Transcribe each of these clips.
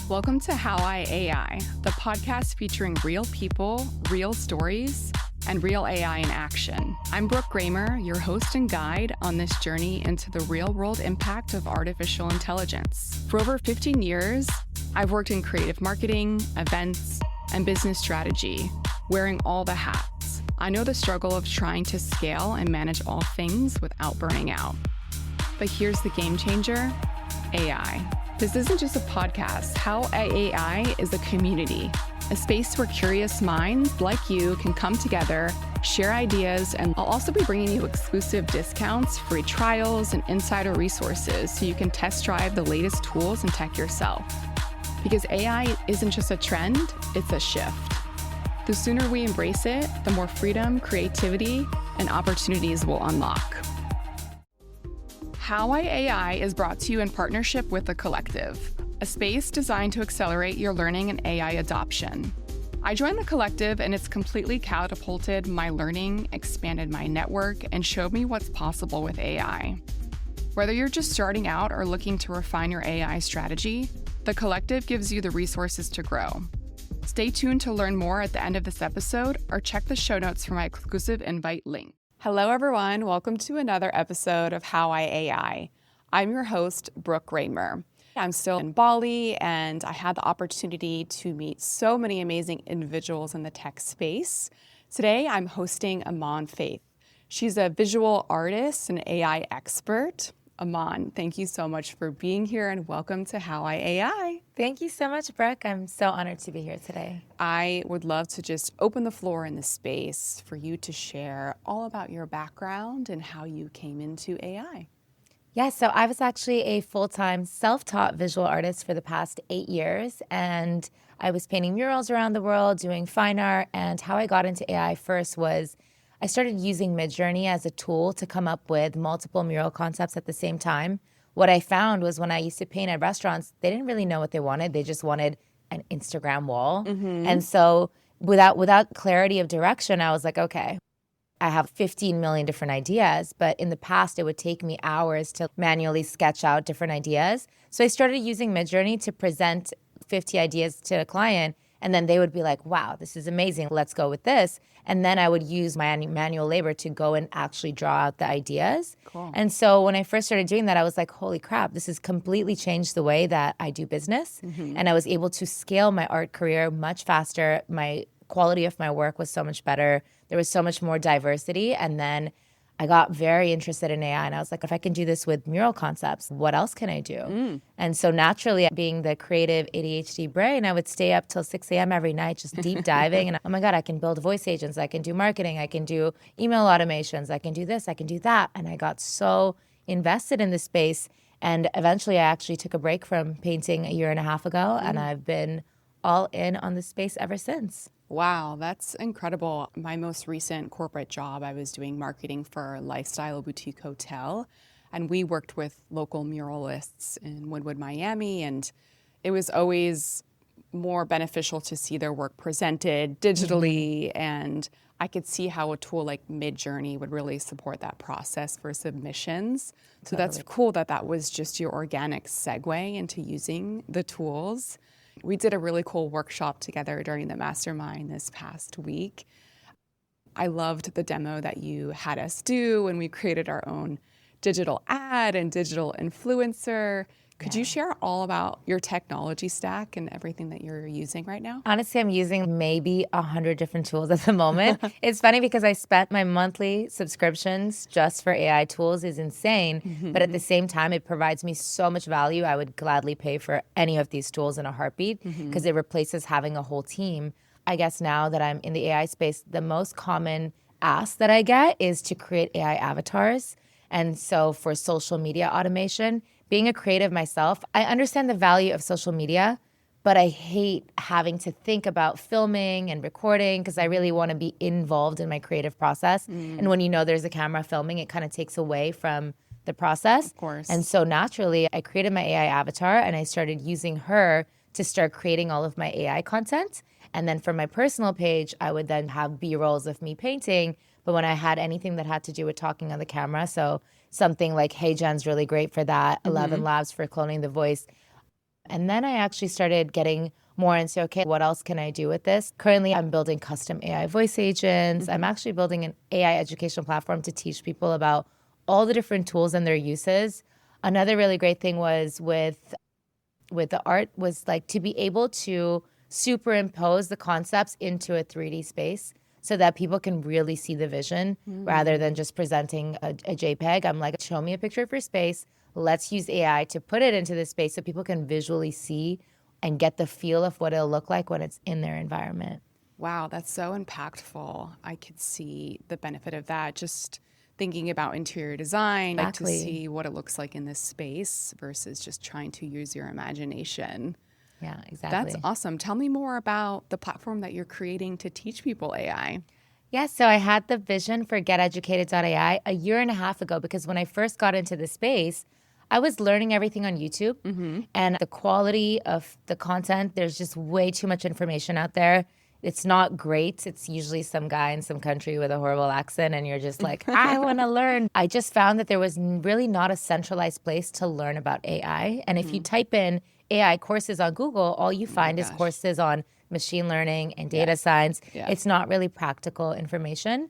Welcome to How I AI, the podcast featuring real people, real stories, and real AI in action. I'm Brooke Kramer, your host and guide on this journey into the real-world impact of artificial intelligence. For over 15 years, I've worked in creative marketing, events, and business strategy, wearing all the hats. I know the struggle of trying to scale and manage all things without burning out. But here's the game changer, AI. This isn't just a podcast. How AI is a community, a space where curious minds like you can come together, share ideas, and I'll also be bringing you exclusive discounts, free trials, and insider resources so you can test drive the latest tools and tech yourself. Because AI isn't just a trend, it's a shift. The sooner we embrace it, the more freedom, creativity, and opportunities we'll unlock. How I AI is brought to you in partnership with The Collective, a space designed to accelerate your learning and AI adoption. I joined The Collective and it's completely catapulted my learning, expanded my network, and showed me what's possible with AI. Whether you're just starting out or looking to refine your AI strategy, The Collective gives you the resources to grow. Stay tuned to learn more at the end of this episode or check the show notes for my exclusive invite link. Hello, everyone. Welcome to another episode of How I AI. I'm your host, Brooke Kramer. I'm still in Bali, and I had the opportunity to meet so many amazing individuals in the tech space. Today, I'm hosting Emaan Faith. She's a visual artist and AI expert. Emaan, thank you so much for being here, and welcome to How I AI. Thank you so much, Brooke. I'm so honored to be here today. I would love to just open the floor in the space for you to share all about your background and how you came into AI. Yeah, so I was actually a full-time self-taught visual artist for the past 8 years, and I was painting murals around the world, doing fine art, and how I got into AI first was I started using Midjourney as a tool to come up with multiple mural concepts at the same time. What I found was when I used to paint at restaurants, they didn't really know what they wanted. They just wanted an Instagram wall. And so without clarity of direction, I was like, okay, I have 15 million different ideas, but in the past, it would take me hours to manually sketch out different ideas. So I started using Midjourney to present 50 ideas to a client, and then they would be like, wow, this is amazing. Let's go with this. And then I would use my manual labor to go and actually draw out the ideas. Cool. And so when I first started doing that, I was like, holy crap, this has completely changed the way that I do business. And I was able to scale my art career much faster. My quality of my work was so much better. There was so much more diversity. And then I got very interested in AI, and I was like, if I can do this with mural concepts, what else can I do? And so naturally, being the creative ADHD brain, I would stay up till 6 a.m. every night just deep diving. And oh my God, I can build voice agents. I can do marketing. I can do email automations. I can do this. I can do that. And I got so invested in this space. And eventually, I actually took a break from painting 1.5 years ago, and I've been all in on this space ever since. Wow, that's incredible. My most recent corporate job, I was doing marketing for a lifestyle boutique hotel, and we worked with local muralists in Wynwood, Miami, and it was always more beneficial to see their work presented digitally, and I could see how a tool like Midjourney would really support that process for submissions. So that's cool that that was just your organic segue into using the tools. We did a really cool workshop together during the mastermind this past week. I loved the demo that you had us do, and we created our own digital ad and digital influencer. Could you share all about your technology stack and everything that you're using right now? Honestly, I'm using maybe 100 different tools at the moment. It's funny because I spent my monthly subscriptions just for AI tools is insane. But at the same time, it provides me so much value. I would gladly pay for any of these tools in a heartbeat because it replaces having a whole team. I guess now that I'm in the AI space, the most common ask that I get is to create AI avatars. And so for social media automation, being a creative myself, I understand the value of social media, but I hate having to think about filming and recording because I really want to be involved in my creative process. And when you know there's a camera filming, it kind of takes away from the process. Of course. And so naturally, I created my AI avatar and I started using her to start creating all of my AI content. And then for my personal page, I would then have B-rolls of me painting. But when I had anything that had to do with talking on the camera, so something like HeyGen's really great for that, 11 Labs for cloning the voice, And then I actually started getting more into, okay, what else can I do with this? Currently, I'm building custom AI voice agents. I'm actually building an AI educational platform to teach people about all the different tools and their uses. Another really great thing was with the art was like to be able to superimpose the concepts into a 3D space so that people can really see the vision rather than just presenting a JPEG. I'm like, show me a picture of your space. Let's use AI to put it into the space so people can visually see and get the feel of what it'll look like when it's in their environment. Wow, that's so impactful. I could see the benefit of that. Just thinking about interior design, like to Exactly. see what it looks like in this space versus just trying to use your imagination. Yeah, exactly. That's awesome. Tell me more about the platform that you're creating to teach people AI. Yeah, so I had the vision for GetEducated.ai a year and a half ago because when I first got into the space, I was learning everything on YouTube and the quality of the content, there's just way too much information out there. It's not great. It's usually some guy in some country with a horrible accent and you're just like, I want to learn. I just found that there was really not a centralized place to learn about AI. And if you type in AI courses on Google, all you find is gosh. courses on machine learning and data science. Yeah. It's not really practical information.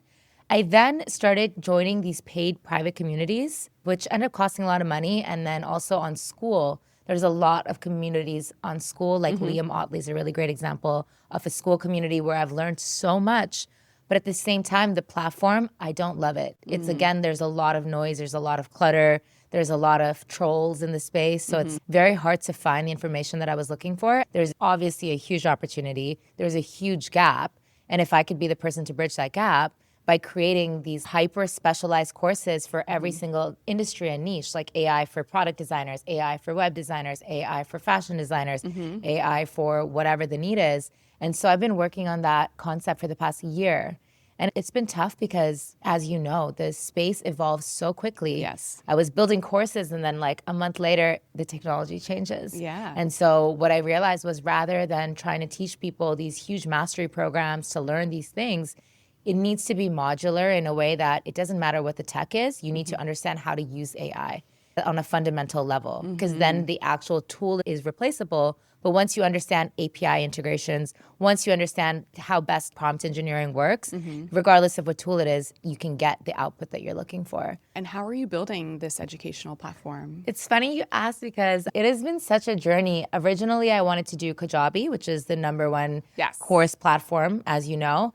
I then started joining these paid private communities, which ended up costing a lot of money. And then also on school, there's a lot of communities on school, like Liam Otley is a really great example of a school community where I've learned so much. But at the same time, the platform, I don't love it. It's again, there's a lot of noise, there's a lot of clutter, there's a lot of trolls in the space. So it's very hard to find the information that I was looking for. There's obviously a huge opportunity. There's a huge gap. And if I could be the person to bridge that gap, by creating these hyper specialized courses for every single industry and niche, like AI for product designers, AI for web designers, AI for fashion designers, AI for whatever the need is. And so I've been working on that concept for the past year. And it's been tough because, as you know, the space evolves so quickly. Yes. I was building courses and then like a month later, the technology changes. Yeah. And so what I realized was rather than trying to teach people these huge mastery programs to learn these things, it needs to be modular in a way that it doesn't matter what the tech is. You need to understand how to use AI on a fundamental level because then the actual tool is replaceable. But once you understand API integrations, once you understand how best prompt engineering works, regardless of what tool it is, you can get the output that you're looking for. And how are you building this educational platform? It's funny you ask because it has been such a journey. Originally, I wanted to do Kajabi, which is the #1 course platform, as you know.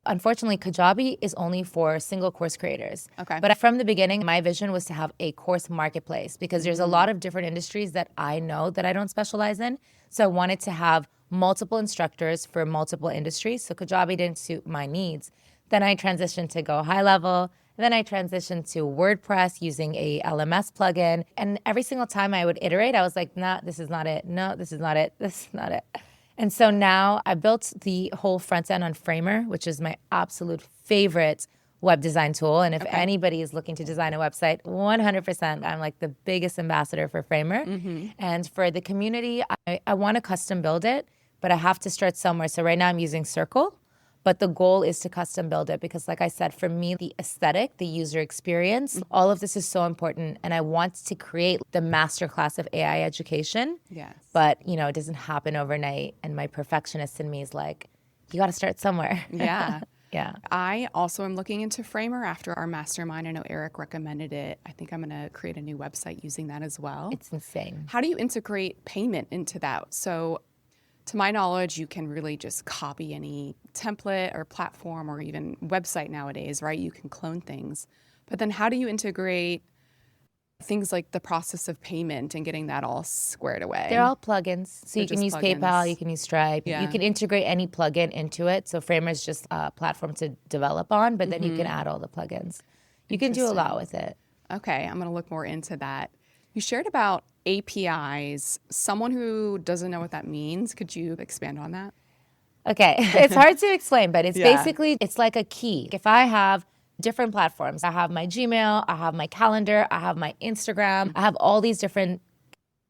Unfortunately, Kajabi is only for single course creators. Okay. But from the beginning, my vision was to have a course marketplace because there's a lot of different industries that I know that I don't specialize in. So I wanted to have multiple instructors for multiple industries. So Kajabi didn't suit my needs. Then I transitioned to go high level. Then I transitioned to WordPress using a LMS plugin. And every single time I would iterate, I was like, nah, this is not it. No, this is not it. This is not it. And so now I built the whole front end on Framer, which is my absolute favorite web design tool. And if anybody is looking to design a website, 100%, I'm like the biggest ambassador for Framer. And for the community, I want to custom build it, but I have to start somewhere. So right now I'm using Circle, but the goal is to custom build it because like I said, for me, the aesthetic, the user experience, all of this is so important. And I want to create the masterclass of AI education. Yes. But, you know, it doesn't happen overnight. And my perfectionist in me is like, you got to start somewhere. Yeah. Yeah. I also am looking into Framer after our mastermind. I know Eric recommended it. I think I'm going to create a new website using that as well. It's insane. How do you integrate payment into that? So to my knowledge, you can really just copy any template or platform or even website nowadays, right? You can clone things. But then how do you integrate things like the process of payment and getting that all squared away? They're all plugins. So They're you can just use plugins. PayPal, you can use Stripe. Yeah. You can integrate any plugin into it. So Framer is just a platform to develop on, but then you can add all the plugins. You can do a lot with it. Okay, I'm going to look more into that. You shared about APIs. Someone who doesn't know what that means, could you expand on that? Okay, it's hard to explain, but it's Yeah. basically, it's like a key. If I have different platforms, I have my Gmail, I have my calendar, I have my Instagram, I have all these different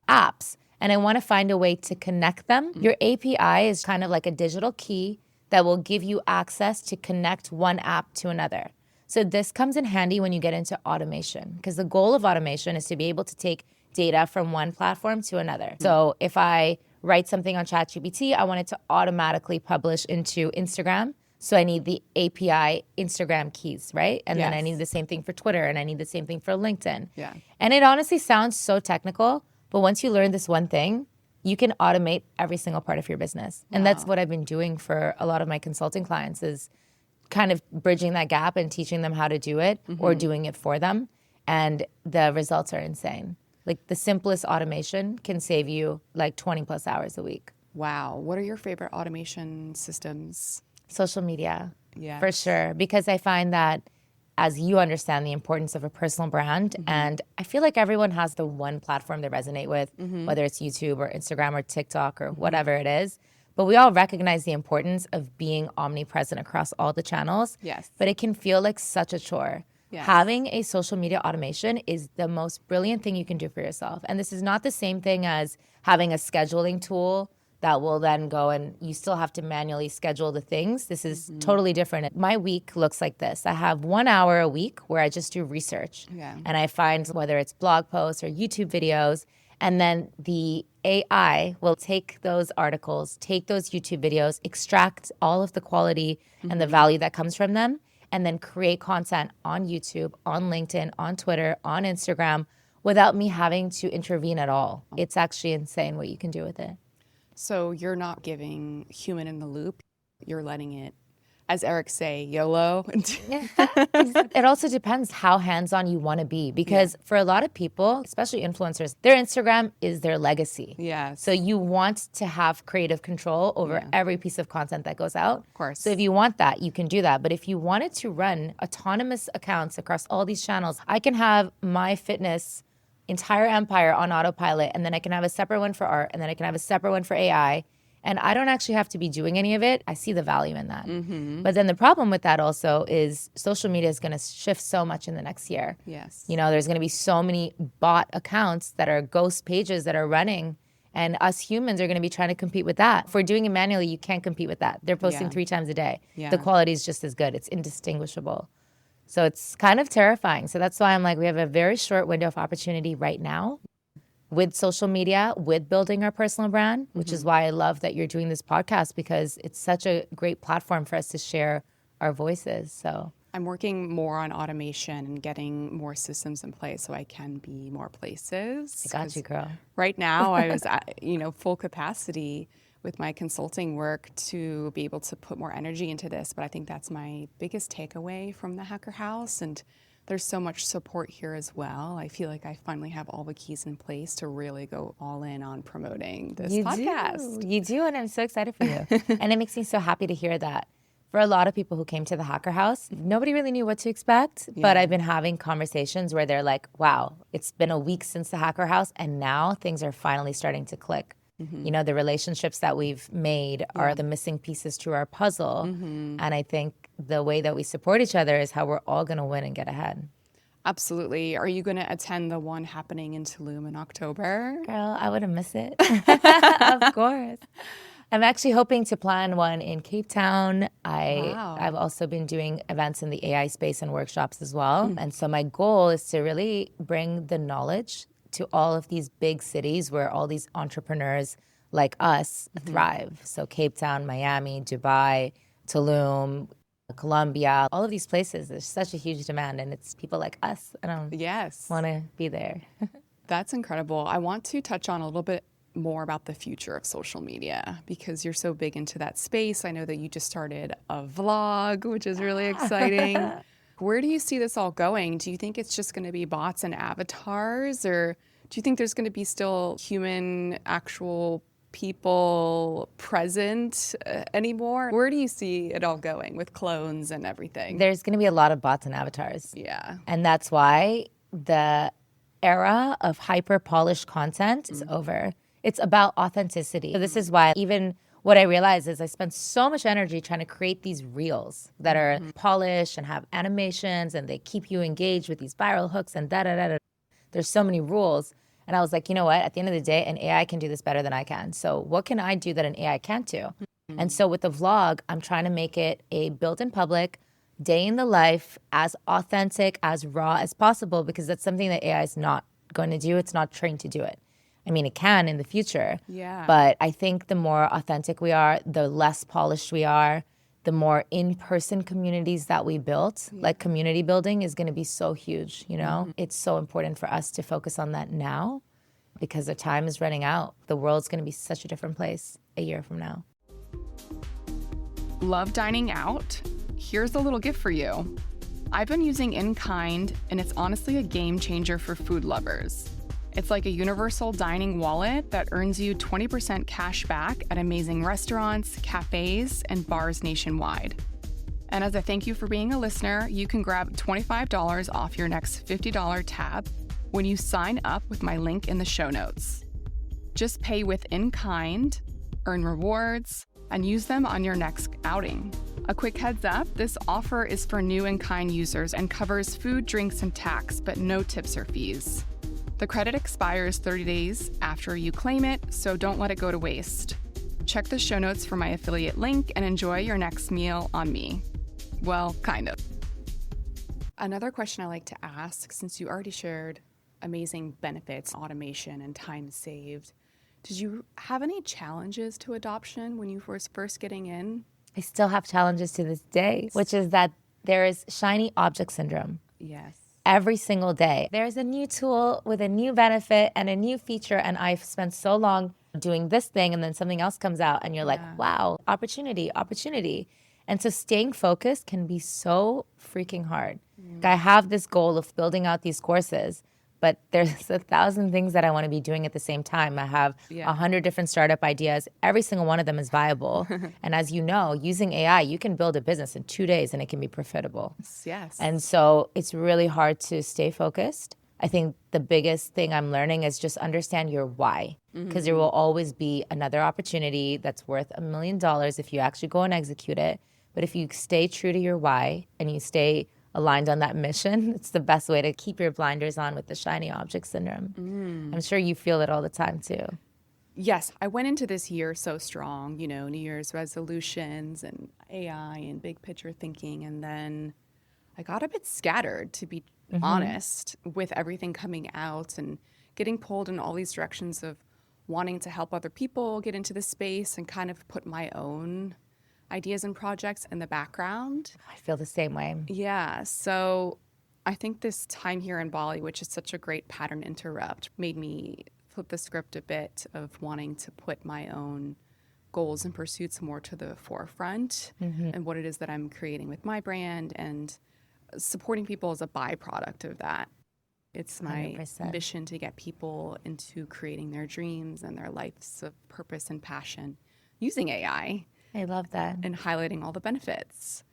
apps, and I want to find a way to connect them. Your API is kind of like a digital key that will give you access to connect one app to another. So this comes in handy when you get into automation, because the goal of automation is to be able to take data from one platform to another. So if I write something on ChatGPT, I want it to automatically publish into Instagram. So I need the API Instagram keys, right? And then I need the same thing for Twitter, and I need the same thing for LinkedIn. Yeah. And it honestly sounds so technical, but once you learn this one thing, you can automate every single part of your business. And that's what I've been doing for a lot of my consulting clients, is kind of bridging that gap and teaching them how to do it or doing it for them. And the results are insane. Like the simplest automation can save you like 20 plus hours a week. Wow. What are your favorite automation systems? Social media, Yes. for sure. Because I find that as you understand the importance of a personal brand, and I feel like everyone has the one platform they resonate with, whether it's YouTube or Instagram or TikTok or whatever it is. But we all recognize the importance of being omnipresent across all the channels. Yes. But it can feel like such a chore. Yes. Having a social media automation is the most brilliant thing you can do for yourself. And this is not the same thing as having a scheduling tool that will then go and you still have to manually schedule the things. This is totally different. My week looks like this. I have 1 hour a week where I just do research. Yeah. And I find whether it's blog posts or YouTube videos, and then the AI will take those articles, take those YouTube videos, extract all of the quality and the value that comes from them, and then create content on YouTube, on LinkedIn, on Twitter, on Instagram, without me having to intervene at all. It's actually insane what you can do with it. So you're not giving human in the loop. You're letting it, as Eric say, YOLO. It also depends how hands-on you want to be, because for a lot of people, especially influencers, their Instagram is their legacy. Yes. So you want to have creative control over every piece of content that goes out. Of course. So if you want that, you can do that. But if you wanted to run autonomous accounts across all these channels, I can have my fitness entire empire on autopilot, and then I can have a separate one for art, and then I can have a separate one for AI. And I don't actually have to be doing any of it. I see the value in that. But then the problem with that also is social media is going to shift so much in the next year. Yes. You know, there's going to be so many bot accounts that are ghost pages that are running, and us humans are going to be trying to compete with that. If we're doing it manually, you can't compete with that. They're posting 3 times a day. Yeah. The quality is just as good. It's indistinguishable. So it's kind of terrifying. So that's why I'm like, we have a very short window of opportunity right now with social media, with building our personal brand, which is why I love that you're doing this podcast, because it's such a great platform for us to share our voices. So I'm working more on automation and getting more systems in place so I can be more places. I got you, girl. Right now, I was at, full capacity with my consulting work to be able to put more energy into this. But I think that's my biggest takeaway from the Hacker House. And there's so much support here as well. I feel like I finally have all the keys in place to really go all in on promoting this podcast. You do, and I'm so excited for you. And it makes me so happy to hear that. For a lot of people who came to the Hacker House, nobody really knew what to expect, but I've been having conversations where they're like, wow, it's been a week since the Hacker House, and now things are finally starting to click. You know, the relationships that we've made are the missing pieces to our puzzle. And I think the way that we support each other is how we're all going to win and get ahead. Absolutely. Are you going to attend the one happening in Tulum in October? Girl, I wouldn't miss it. Of course. I'm actually hoping to plan one in Cape Town. I've also been doing events in the AI space and workshops as well. And so my goal is to really bring the knowledge to all of these big cities where all these entrepreneurs like us thrive. So Cape Town, Miami, Dubai, Tulum, Colombia, all of these places, there's such a huge demand, and it's people like us. I don't want to be there. That's incredible. I want to touch on a little bit more about the future of social media because you're so big into that space. I know that you just started a vlog, which is really exciting. Where do you see this all going? Do you think it's just going to be bots and avatars, or do you think there's going to be still human, actual people present anymore? Where do you see it all going with clones and everything? There's going to be a lot of bots and avatars. Yeah. And that's why the era of hyper-polished content is over. It's about authenticity. So this is why even what I realize is I spend so much energy trying to create these reels that are polished and have animations, and they keep you engaged with these viral hooks and da-da-da-da. There's so many rules. And I was like, you know what? At the end of the day, an AI can do this better than I can. So what can I do that an AI can't do? And so with the vlog, I'm trying to make it a built in public, day in the life, as authentic, as raw as possible, because that's something that AI is not going to do. It's not trained to do it. I mean, it can in the future. Yeah. But I think the more authentic we are, the less polished we are, the more in-person communities that we built, like community building is going to be so huge, you know? It's so important for us to focus on that now because the time is running out. The world's going to be such a different place a year from now. Love dining out? Here's a little gift for you. I've been using In Kind, and it's honestly a game changer for food lovers. It's like a universal dining wallet that earns you 20% cash back at amazing restaurants, cafes, and bars nationwide. And as a thank you for being a listener, you can grab $25 off your next $50 tab when you sign up with my link in the show notes. Just pay with In Kind, earn rewards, and use them on your next outing. A quick heads up, this offer is for new In Kind users and covers food, drinks, and tax, but no tips or fees. The credit expires 30 days after you claim it, so don't let it go to waste. Check the show notes for my affiliate link and enjoy your next meal on me. Well, kind of. Another question I like to ask, since you already shared amazing benefits, automation, and time saved, did you have any challenges to adoption when you were first getting in? I still have challenges to this day, which is that there is shiny object syndrome. Yes. Every single day. There's a new tool with a new benefit and a new feature, and I've spent so long doing this thing, and then something else comes out, and you're like, wow, opportunity. And so staying focused can be so freaking hard. I have this goal of building out these courses, but there's 1,000 things that I want to be doing at the same time. I have 100 different startup ideas. Every single one of them is viable. And as you know, using AI, you can build a business in 2 days and it can be profitable. Yes. And so it's really hard to stay focused. I think the biggest thing I'm learning is just understand your why, because there will always be another opportunity that's worth $1 million if you actually go and execute it. But if you stay true to your why and you stay aligned on that mission, it's the best way to keep your blinders on with the shiny object syndrome. I'm sure you feel it all the time too. Yes, I went into this year so strong, you know, New Year's resolutions and AI and big picture thinking. And then I got a bit scattered, to be honest, with everything coming out and getting pulled in all these directions of wanting to help other people get into the space and kind of put my own ideas and projects in the background. I feel the same way. Yeah, so I think this time here in Bali, which is such a great pattern interrupt, made me flip the script a bit of wanting to put my own goals and pursuits more to the forefront and what it is that I'm creating with my brand, and supporting people as a byproduct of that. It's my 100%. mission to get people into creating their dreams and their lives of purpose and passion using AI. I love that. And highlighting all the benefits.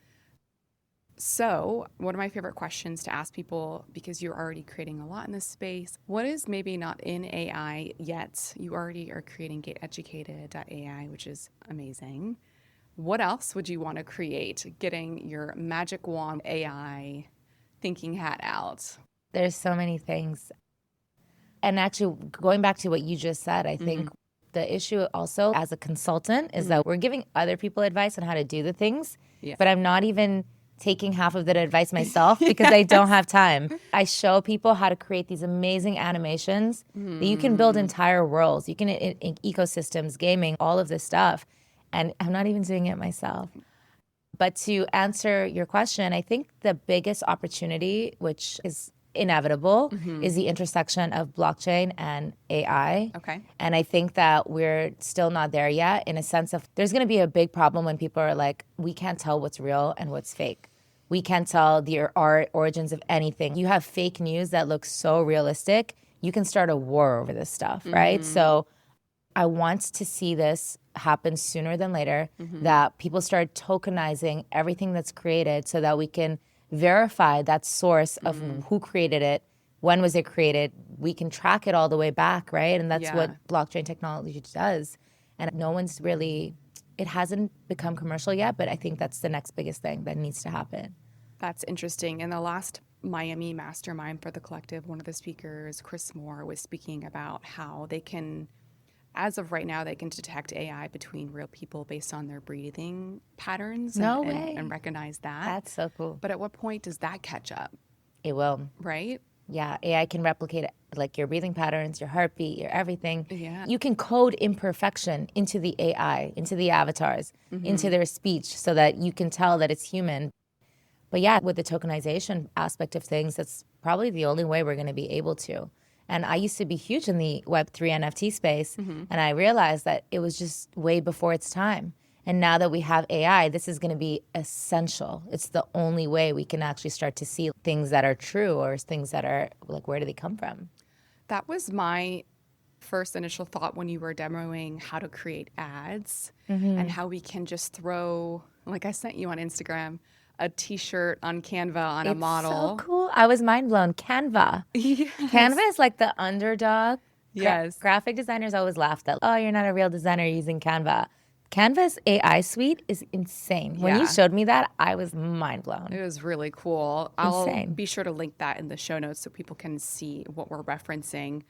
So one of my favorite questions to ask people, because you're already creating a lot in this space, what is maybe not in AI yet? You already are creating GetEducated.ai, which is amazing. What else would you want to create, getting your magic wand AI thinking hat out? There's so many things. And actually, going back to what you just said, I think the issue also as a consultant is that we're giving other people advice on how to do the things, but I'm not even taking half of that advice myself because I don't have time. I show people how to create these amazing animations that you can build entire worlds. You can in ecosystems, gaming, all of this stuff. And I'm not even doing it myself. But to answer your question, I think the biggest opportunity, which is inevitable, is the intersection of blockchain and AI. Okay. And I think that we're still not there yet, in a sense of there's going to be a big problem when people are like, we can't tell what's real and what's fake. We can't tell the origins of anything. You have fake news that looks so realistic. You can start a war over this stuff, right? So I want to see this happen sooner than later, that people start tokenizing everything that's created so that we can verify that source of who created it, when was it created. We can track it all the way back, right? And that's what blockchain technology does. And no one's really, it hasn't become commercial yet, but I think that's the next biggest thing that needs to happen. That's interesting. In the last Miami mastermind for the collective, one of the speakers, Chris Moore, was speaking about how they can, as of right now, they can detect AI between real people based on their breathing patterns and recognize that. That's so cool. But at what point does that catch up? It will. Right? Yeah, AI can replicate like your breathing patterns, your heartbeat, your everything. Yeah. You can code imperfection into the AI, into the avatars, into their speech so that you can tell that it's human. But yeah, with the tokenization aspect of things, that's probably the only way we're going to be able to. And I used to be huge in the Web3 NFT space, and I realized that it was just way before its time. And now that we have AI, this is going to be essential. It's the only way we can actually start to see things that are true or things that are like, where do they come from? That was my first initial thought when you were demoing how to create ads and how we can just throw, like I sent you on Instagram, a t-shirt on Canva on a model. So cool. I was mind blown. Canva. Yes. Canva is like the underdog. Yes. Graphic designers always laugh that, oh, you're not a real designer using Canva. Canva's AI suite is insane. When you Yeah. showed me that, I was mind blown. It was really cool. I'll Insane. be sure to link that in the show notes so people can see what we're referencing.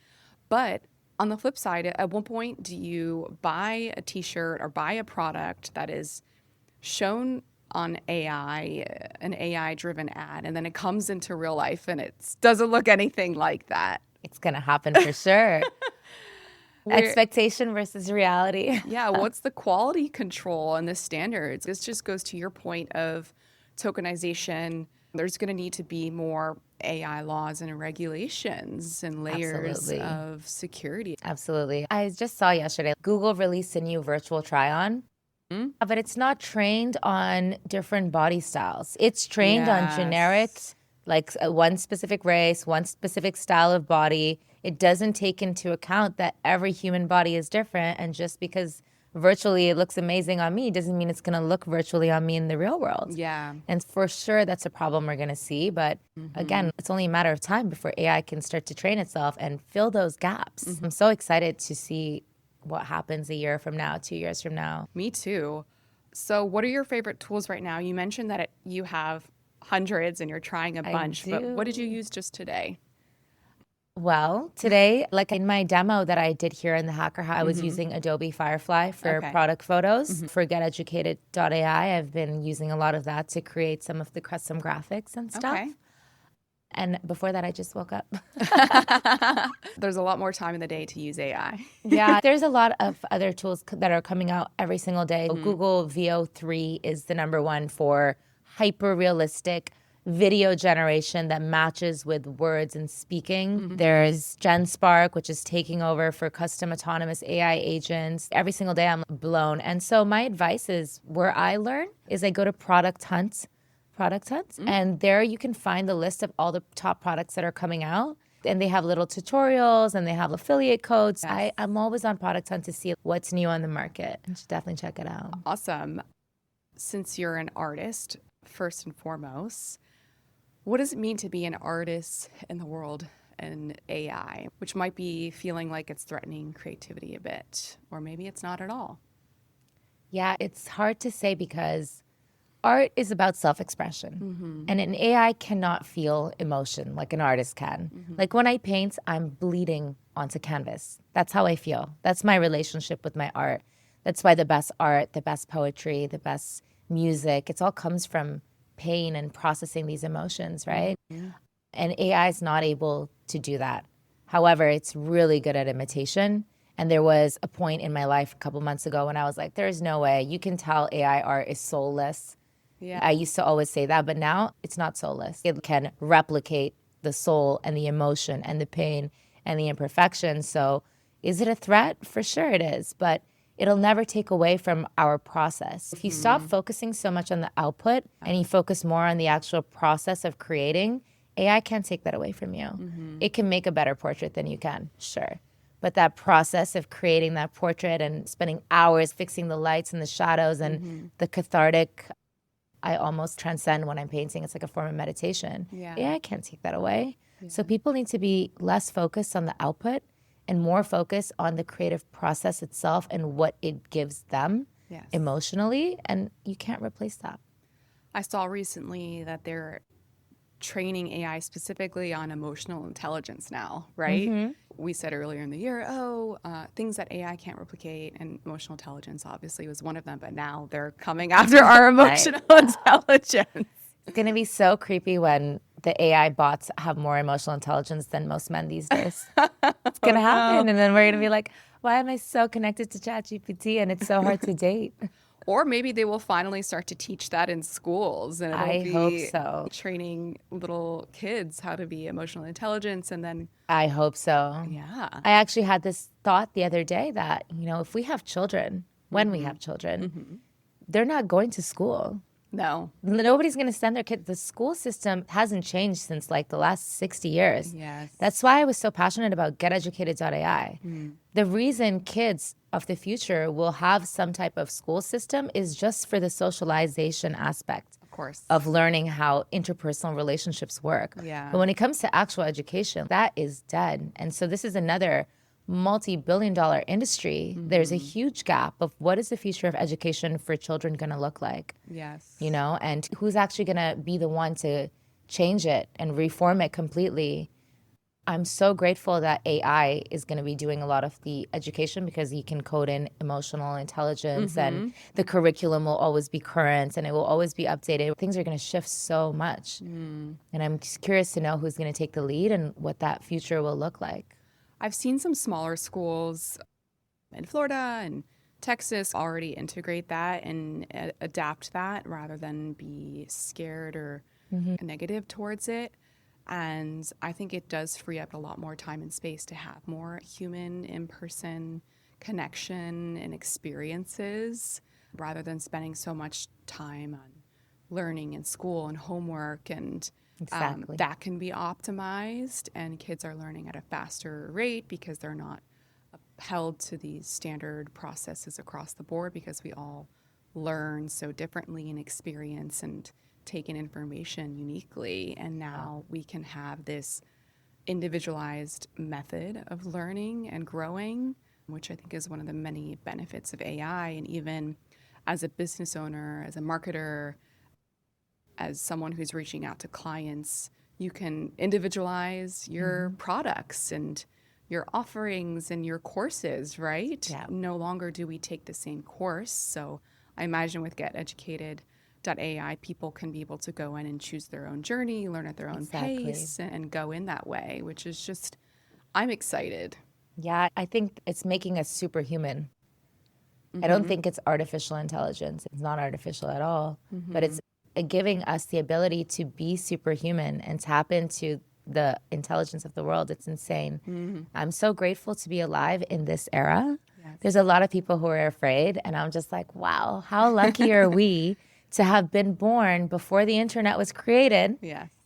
But on the flip side, at what point do you buy a t-shirt or buy a product that is shown on AI, an AI-driven ad, and then it comes into real life and it doesn't look anything like that? It's going to happen for sure. We're- Expectation versus reality. Yeah, what's the quality control and the standards? This just goes to your point of tokenization. There's going to need to be more AI laws and regulations and layers Absolutely. of security. Absolutely. I just saw yesterday, Google released a new virtual try-on, but it's not trained on different body styles. It's trained on Yes. generic, like one specific race, one specific style of body. It doesn't take into account that every human body is different. And just because virtually it looks amazing on me doesn't mean it's going to look virtually on me in the real world. Yeah. And for sure, that's a problem we're going to see. But again, it's only a matter of time before AI can start to train itself and fill those gaps. I'm so excited to see what happens a year from now, 2 years from now. Me too. So what are your favorite tools right now? You mentioned that you have hundreds and you're trying a bunch, but what did you use just today? Well, today, like in my demo that I did here in the Hacker Hut, I was using Adobe Firefly for Okay. product photos. For GetEducated.ai, I've been using a lot of that to create some of the custom graphics and stuff. Okay. And before that, I just woke up. There's a lot more time in the day to use AI. Yeah, there's a lot of other tools that are coming out every single day. Google VO3 is the number one for hyper-realistic video generation that matches with words and speaking. There's GenSpark, which is taking over for custom autonomous AI agents. Every single day I'm blown. And so my advice is where I learn is I go to product hunts, and there you can find the list of all the top products that are coming out. And they have little tutorials and they have affiliate codes. Yes. I'm always on Product Hunt to see what's new on the market. You should definitely check it out. Awesome. Since you're an artist, first and foremost, what does it mean to be an artist in the world in AI, which might be feeling like it's threatening creativity a bit, or maybe it's not at all? Yeah, it's hard to say because art is about self-expression. And an AI cannot feel emotion like an artist can. Like when I paint, I'm bleeding onto canvas. That's how I feel. That's my relationship with my art. That's why the best art, the best poetry, the best music, it all comes from pain and processing these emotions, right? And AI is not able to do that. However, it's really good at imitation. And there was a point in my life a couple months ago when I was like, there's no way. You can tell AI art is soulless. Yeah. I used to always say that, but now it's not soulless. It can replicate the soul and the emotion and the pain and the imperfection. So is it a threat? For sure it is, but it'll never take away from our process. If you stop focusing so much on the output and you focus more on the actual process of creating, AI can't take that away from you. It can make a better portrait than you can, sure. But that process of creating that portrait and spending hours fixing the lights and the shadows and the cathartic, I almost transcend when I'm painting. It's like a form of meditation. Yeah. AI can't take that away. So people need to be less focused on the output and more focused on the creative process itself and what it gives them Yes. emotionally. And you can't replace that. I saw recently that they're training AI specifically on emotional intelligence now, right? We said earlier in the year, things that AI can't replicate, and emotional intelligence obviously was one of them, but now they're coming after our emotional intelligence. It's going to be so creepy when the AI bots have more emotional intelligence than most men these days. It's going to happen. And then we're going to be like, why am I so connected to ChatGPT and it's so hard to date? Or maybe they will finally start to teach that in schools, and it'll I be hope so. training little kids how to be emotional intelligence. And then, I hope so. yeah. I actually had this thought the other day that, if we have children, when we have children, they're not going to school. No. Nobody's going to send their kids. The school system hasn't changed since like the last 60 years. Yes. That's why I was so passionate about GetEducated.ai. The reason kids of the future will have some type of school system is just for the socialization aspect. Of course. Of learning how interpersonal relationships work. Yeah. But when it comes to actual education, that is dead. And so this is another multi-billion-dollar industry. There's a huge gap of what is the future of education for children going to look like. Yes. And who's actually going to be the one to change it and reform it completely. I'm so grateful that AI is going to be doing a lot of the education because you can code in emotional intelligence and the curriculum will always be current and it will always be updated. Things are going to shift so much. And I'm just curious to know who's going to take the lead and what that future will look like. I've seen some smaller schools in Florida and Texas already integrate that and adapt that rather than be scared or negative towards it. And I think it does free up a lot more time and space to have more human in-person connection and experiences rather than spending so much time on learning in school and homework. And Exactly. that can be optimized, and kids are learning at a faster rate because they're not held to these standard processes across the board because we all learn so differently and experience and take in information uniquely. And now we can have this individualized method of learning and growing, which I think is one of the many benefits of AI. And even as a business owner, as a marketer, as someone who's reaching out to clients, you can individualize your products and your offerings and your courses, right? Yeah. No longer do we take the same course. So I imagine with GetEducated.ai, people can be able to go in and choose their own journey, learn at their own pace, and go in that way, which is just, I'm excited. Yeah, I think it's making us superhuman. I don't think it's artificial intelligence. It's not artificial at all, but it's giving us the ability to be superhuman and tap into the intelligence of the world. It's insane. I'm so grateful to be alive in this era. Yes. There's a lot of people who are afraid, and I'm just like, wow, how lucky are we to have been born before the internet was created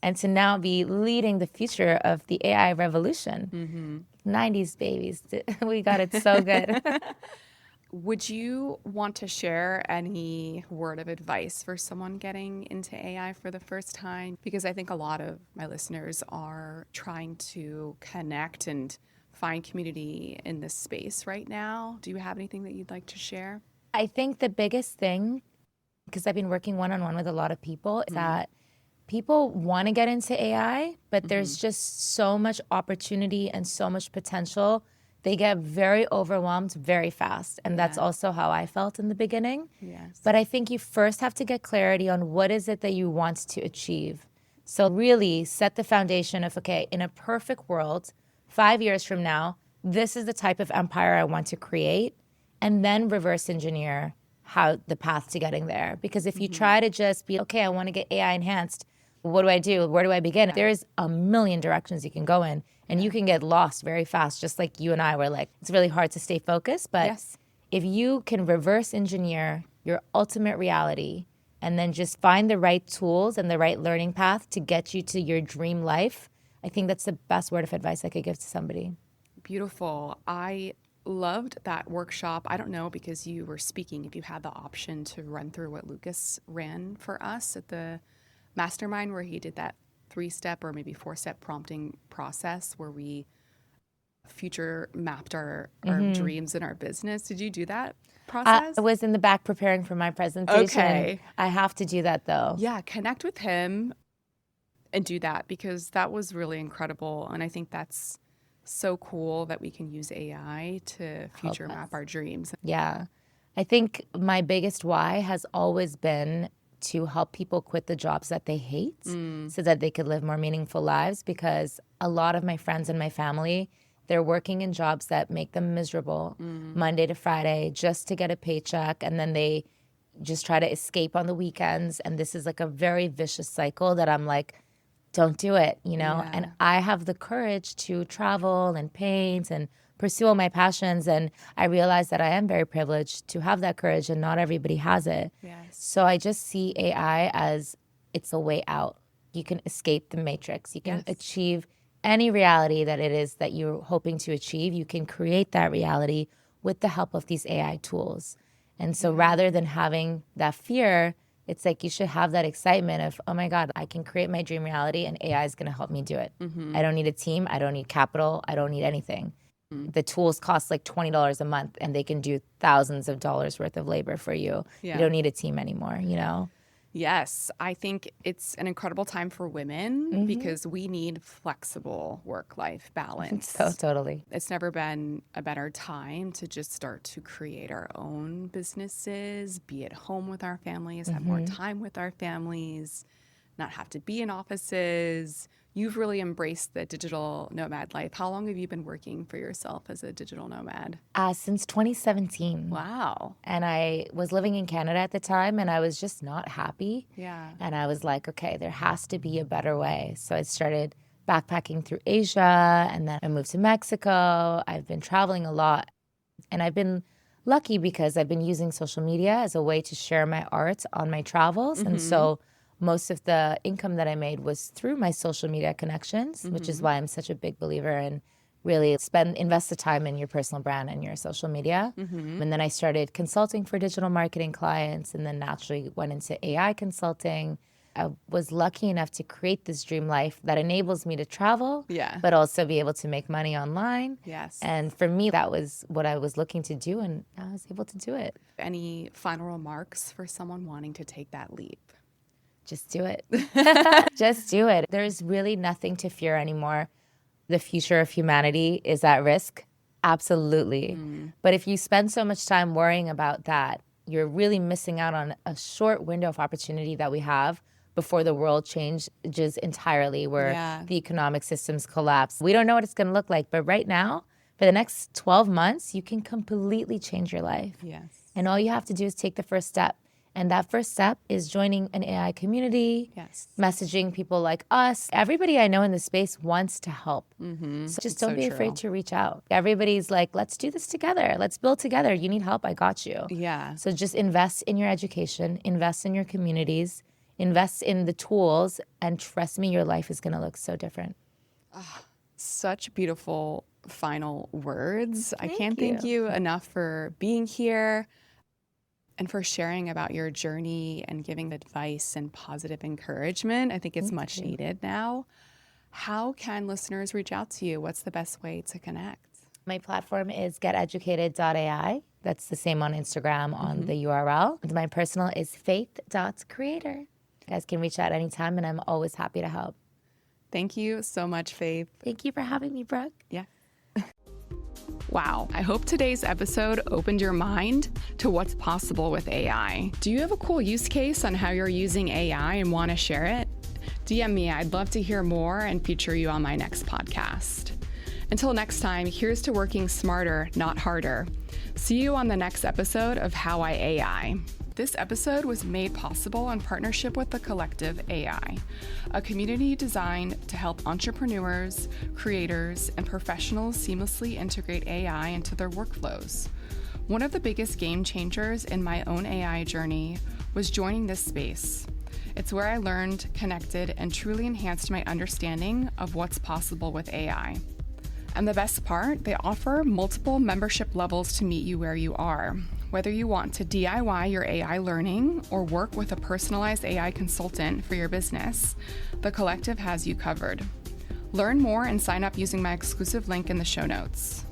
and to now be leading the future of the AI revolution. 90s babies, we got it so good. Would you want to share any word of advice for someone getting into AI for the first time? Because I think a lot of my listeners are trying to connect and find community in this space right now. Do you have anything that you'd like to share? I think the biggest thing, because I've been working one-on-one with a lot of people, is that people want to get into AI, but there's just so much opportunity and so much potential. They get very overwhelmed very fast. And that's also how I felt in the beginning. Yes. But I think you first have to get clarity on what is it that you want to achieve. So really set the foundation of, okay, in a perfect world, 5 years from now, this is the type of empire I want to create. And then reverse engineer how the path to getting there. Because if you try to just be, okay, I want to get AI enhanced, what do I do? Where do I begin? There's a million directions you can go in, and you can get lost very fast, just like you and I were like, it's really hard to stay focused. But if you can reverse engineer your ultimate reality and then just find the right tools and the right learning path to get you to your dream life, I think that's the best word of advice I could give to somebody. Beautiful. I loved that workshop. I don't know, because you were speaking, if you had the option to run through what Lucas ran for us at the mastermind, where he did that 3-step or maybe 4-step prompting process where we future mapped our dreams in our business. Did you do that process? I was in the back preparing for my presentation. Okay. I have to do that though. Yeah, connect with him and do that, because that was really incredible. And I think that's so cool that we can use AI to future map our dreams. Yeah. I think my biggest why has always been to help people quit the jobs that they hate so that they could live more meaningful lives, because a lot of my friends and my family, they're working in jobs that make them miserable Monday to Friday just to get a paycheck, and then they just try to escape on the weekends. And this is like a very vicious cycle that I'm like, don't do it, you know? Yeah. And I have the courage to travel and paint and pursue all my passions. And I realize that I am very privileged to have that courage, and not everybody has it. Yes. So I just see AI as it's a way out. You can escape the matrix. You can achieve any reality that it is that you're hoping to achieve. You can create that reality with the help of these AI tools. And so rather than having that fear, it's like you should have that excitement of, oh my God, I can create my dream reality and AI is going to help me do it. I don't need a team. I don't need capital. I don't need anything. The tools cost like $20 a month and they can do thousands of dollars worth of labor for you. Yeah. You don't need a team anymore, you know? Yes, I think it's an incredible time for women because we need flexible work-life balance. So totally. It's never been a better time to just start to create our own businesses, be at home with our families, have more time with our families, not have to be in offices. You've really embraced the digital nomad life. How long have you been working for yourself as a digital nomad? Since 2017. Wow. And I was living in Canada at the time, and I was just not happy. Yeah. And I was like, okay, there has to be a better way. So I started backpacking through Asia, and then I moved to Mexico. I've been traveling a lot. And I've been lucky because I've been using social media as a way to share my art on my travels. And so most of the income that I made was through my social media connections, which is why I'm such a big believer in really invest the time in your personal brand and your social media. And then I started consulting for digital marketing clients, and then naturally went into AI consulting. I was lucky enough to create this dream life that enables me to travel, but also be able to make money online. Yes. And for me, that was what I was looking to do, and I was able to do it. Any final remarks for someone wanting to take that leap? Just do it. Just do it. There's really nothing to fear anymore. The future of humanity is at risk. Absolutely. But if you spend so much time worrying about that, you're really missing out on a short window of opportunity that we have before the world changes entirely, where the economic systems collapse. We don't know what it's going to look like, but right now, for the next 12 months, you can completely change your life. Yes. And all you have to do is take the first step. And that first step is joining an AI community, messaging people like us. Everybody I know in the space wants to help. So just don't be afraid to reach out. Everybody's like, let's do this together. Let's build together. You need help, I got you. Yeah. So just invest in your education, invest in your communities, invest in the tools, and trust me, your life is going to look so different. Such beautiful final words. I can't thank you enough for being here and for sharing about your journey and giving advice and positive encouragement. I think it's much needed now. How can listeners reach out to you? What's the best way to connect? My platform is GetEducated.ai. That's the same on Instagram on the URL. And my personal is faith.creator. You guys can reach out anytime, and I'm always happy to help. Thank you so much, Faith. Thank you for having me, Brooke. Yeah. Wow, I hope today's episode opened your mind to what's possible with AI. Do you have a cool use case on how you're using AI and want to share it? DM me, I'd love to hear more and feature you on my next podcast. Until next time, here's to working smarter, not harder. See you on the next episode of How I AI. This episode was made possible in partnership with the Collective AI, a community designed to help entrepreneurs, creators, and professionals seamlessly integrate AI into their workflows. One of the biggest game changers in my own AI journey was joining this space. It's where I learned, connected, and truly enhanced my understanding of what's possible with AI. And the best part, they offer multiple membership levels to meet you where you are. Whether you want to DIY your AI learning or work with a personalized AI consultant for your business, the Collective has you covered. Learn more and sign up using my exclusive link in the show notes.